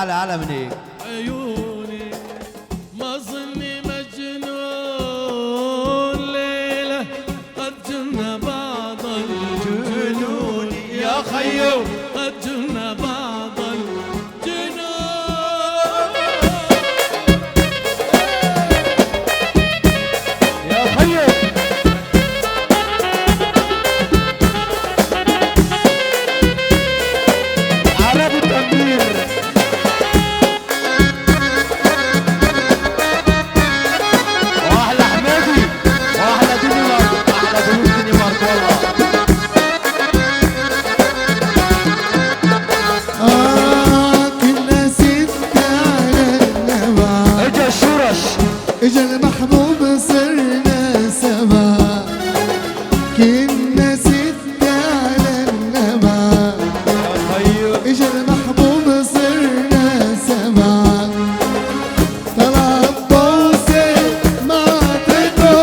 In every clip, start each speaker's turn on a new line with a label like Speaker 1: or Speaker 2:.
Speaker 1: تعال على من هيك
Speaker 2: عيوني ما ظني مجنون ليلة قد جن بعض الجنون يا خيو قد جن بعض الجنون
Speaker 1: يا خيو عرب التنبير واحلى حمادي واحلى دنيمارك احلى ضيوف دنيمارك والله
Speaker 3: كنا ستة على النبع
Speaker 1: اجا الشرش
Speaker 3: اجا المحبوب صرنا سبع كنا ستة على النبع
Speaker 1: يا خيو
Speaker 3: اجا المحبوب صرنا سبع طلع بوسة ما عطيته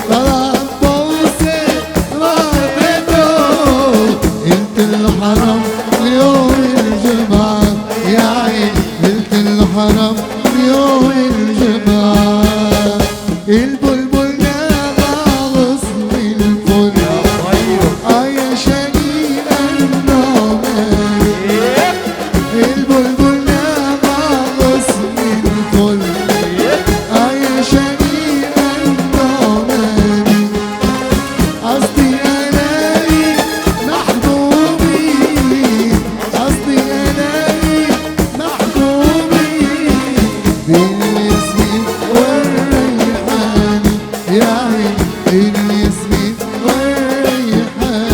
Speaker 3: طلع بوسة ما عطيته قلت له حرام اليوم الجمعة يا عيني قلت له حرام اليوم الجمعة البلبل نابع غصن الفل
Speaker 1: يا خيو
Speaker 3: يا شقيق النعمان البلبل نابع غصن الفل يا شقيق النعمان قصدي الاقي محبوبي قصدي الاقي محبوبي بين الياسمين والريحان يا عيني بين الياسمين والريحان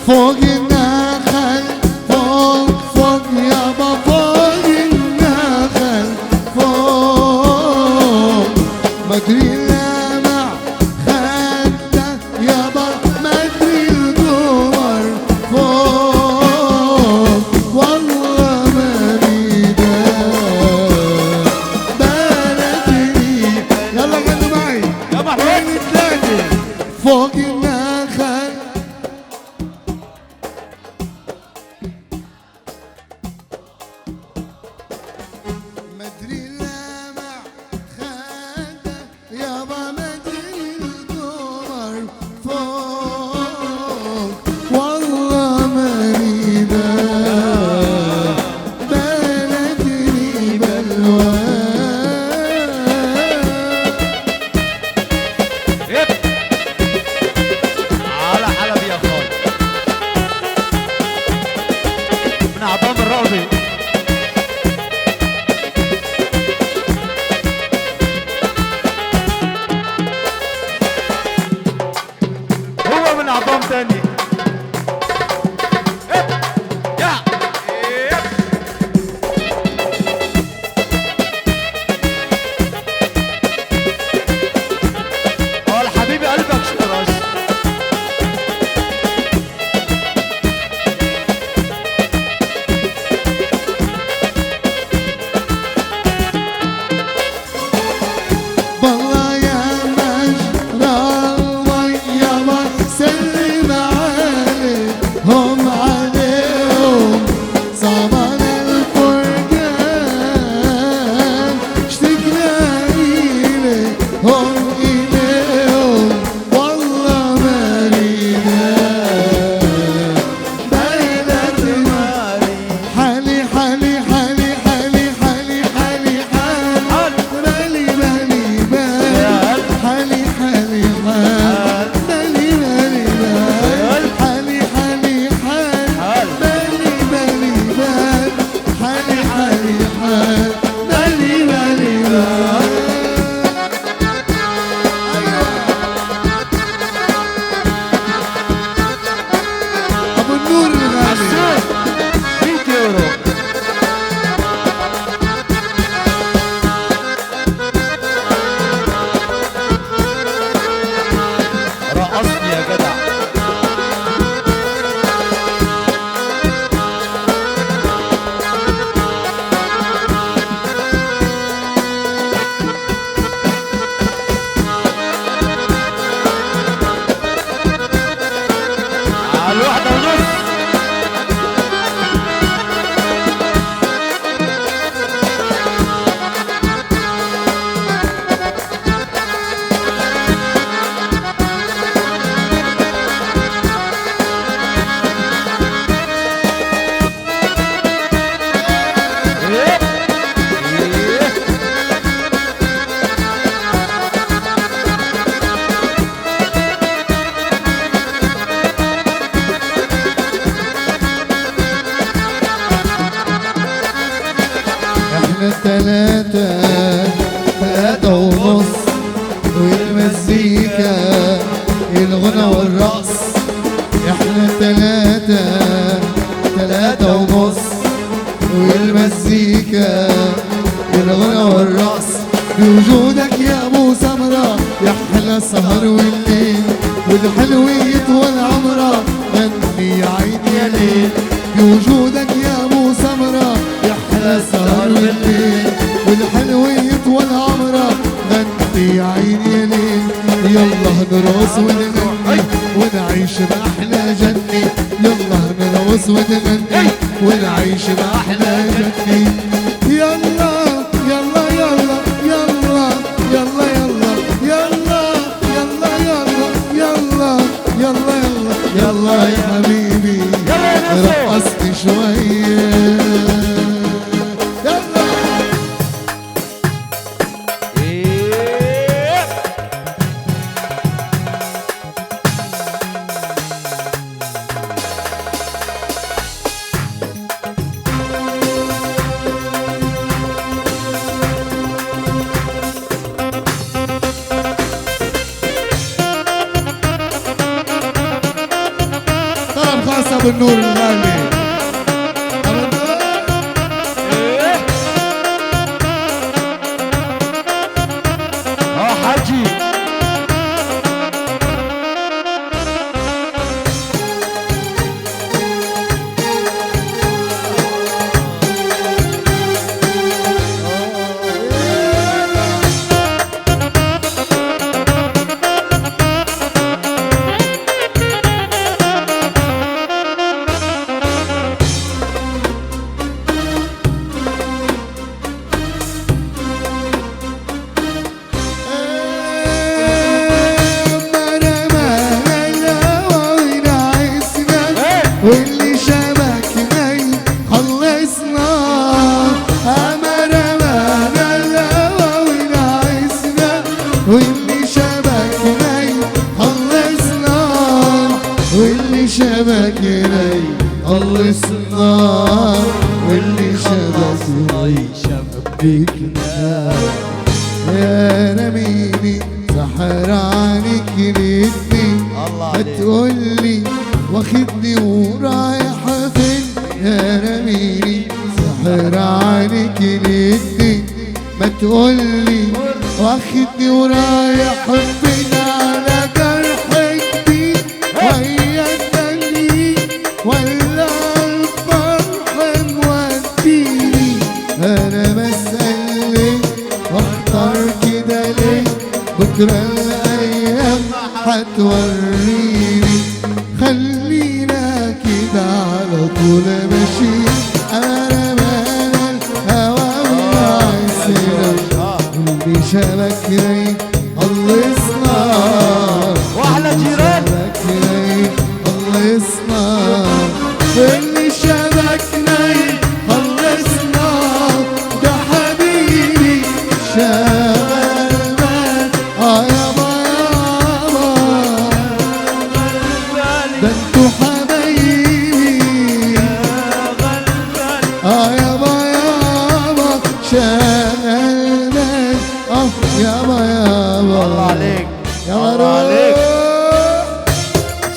Speaker 3: فوق النخل فوق فوق يابا فوق النخل فوق مدري اللمع خدة يابا مدري القمر فوق والله ما بيدان بلدني يلا غنوا معي
Speaker 1: يا محمود
Speaker 3: وين الثاني فوق النخل مدري اللمع خدة يابا مدري القمر فوق والله ماني دار بلدني بلوان تلاتة ونص، والمزيكا الغنى والرقص. احنا تلاتة ونص، والمزيكا الغنى والرقص. بوجودك يا ابو سمرة يحلى السهر والليل، والحلو يطول عمره غني يا عيني يا ليل. بوجودك يا ابو سمرة يحلى السهر والليل، والحلو يطول عمره غني يا عيني يا ليل. يلا نرقص ونغني ونعيش بأحلى جنة. يلا نرقص ونغني ونعيش بأحلى جنة. يلا يلا يلا يلا يلا يلا يلا يلا يلا يلا يلا يلا يا حبيبي رقصني شوية. يلا طلب خاصة بالنور الغالي.
Speaker 1: حاجي
Speaker 3: واللي شبكنا خلصنا. أمر أمان الهوى ونعسنا، واللي شبكنا خلصنا. واللي شبكنا خلصنا، واللي شبكنا يا نميني سحرانك ليتني. هتقولي واخدني ورايح فين يا رميني سحرانك ليتني. ما تقولي واخدني ورايح فين على جرح جديد ويا التاني ولا الفرح موديني. انا بسألك واختار كده ليه؟ بكرة الايام هتوريني. خلينا كده على طول ماشي. انا مان الهوى والعسيرة، اللي شبكني خلصنا.
Speaker 1: واحلى جيران
Speaker 3: شبكني خلصنا، واللي شبكني خلصنا. ده حبيبي شغال مان يابا يابا. ده انتو حبايبي يابا يابا. شغال مان يابا يابا.
Speaker 1: الله عليك
Speaker 3: يابا
Speaker 1: الله عليك.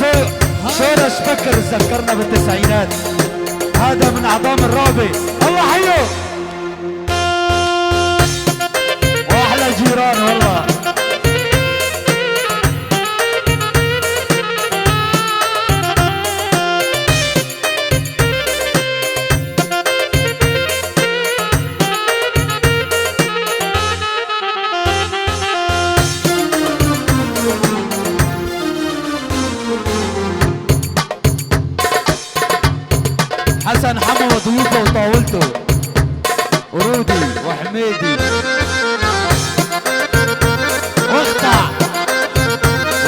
Speaker 3: روح.
Speaker 1: شورش فكر ذكرنا بالتسعينات. هذا من عظام الرابي. الله حيو واحلى جيران والله. حسن حمو وضيوفه وطاولته ورودي وحميدي واقطع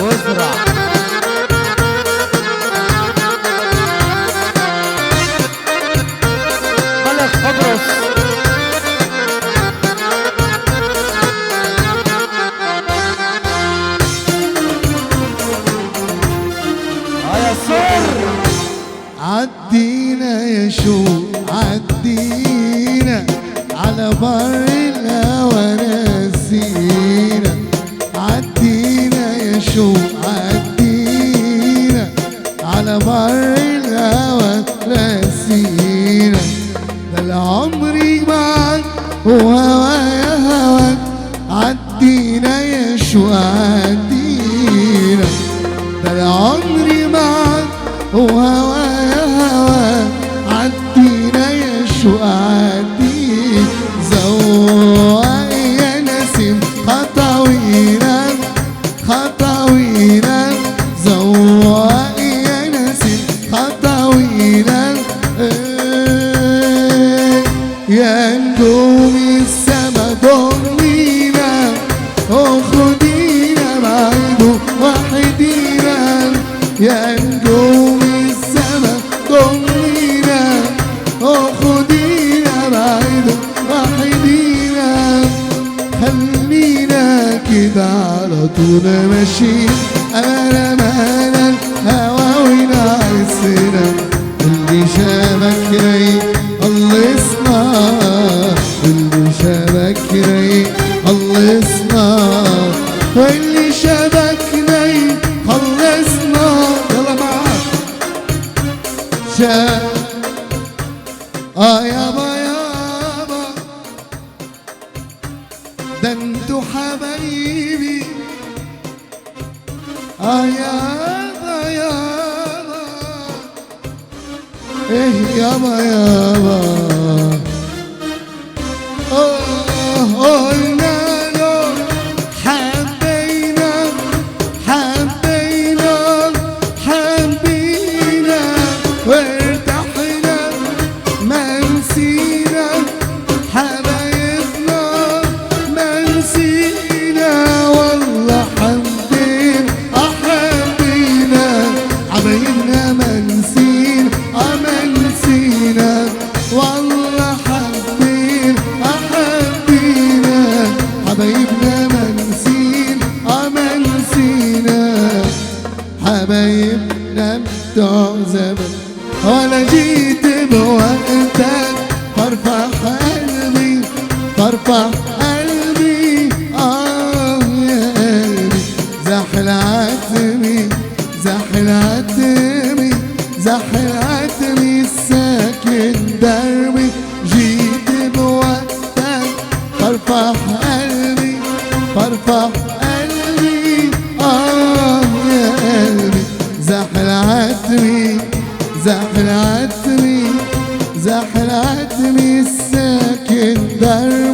Speaker 1: وازرع. ملك قبرص يا سر.
Speaker 3: عدينا يا شو عدينا على بر مر الهوى نسينا، ده العمر معك وهوايا هواك عدينا يا شو عدينا، ده العمر معك وهوايا هواك عدينا يا شو عدينا، زواق يا نسيم خطاوينا خطاوينا، زواق يا نسيم خطاوينا، يا نجوم السما ضمينا وخدينا بعيد وحدينا، يا نجوم السما ضمينا وخدينا بعيد وحدينا، خلينا كده على طول ماشيين أمانة الهوا ونعسنا، اللي شافك رايق الله يصنع، اللي شافك رايق الله يصنع، واللي شافك رايق الله يصنع. يلا معاك يابا يابا، ده انتوا حبايبي يابا يابا، ايه يابا يابا، قلنا له حبينا حبينا حبينا وارتحنا ما نسينا حبايبنا ما نسينا، والله حبينا حبينا حبايبنا ما نسينا ما نسينا، والله حبينا حبينا حبايبنا ما نسينا ما نسينا، حبايبنا بتوع زمان، وانا جيت بوقتك فرفع قلبي فرفع قلبي يا قلبي، زحل عتمي زحل عتمي زحل عتمي الساكن دربي، جيت بوقتك فرفع قلبي فرفع قلبي يا قلبي، زحل عتمي زحل عتمي زحل عتمي الساكن دربي.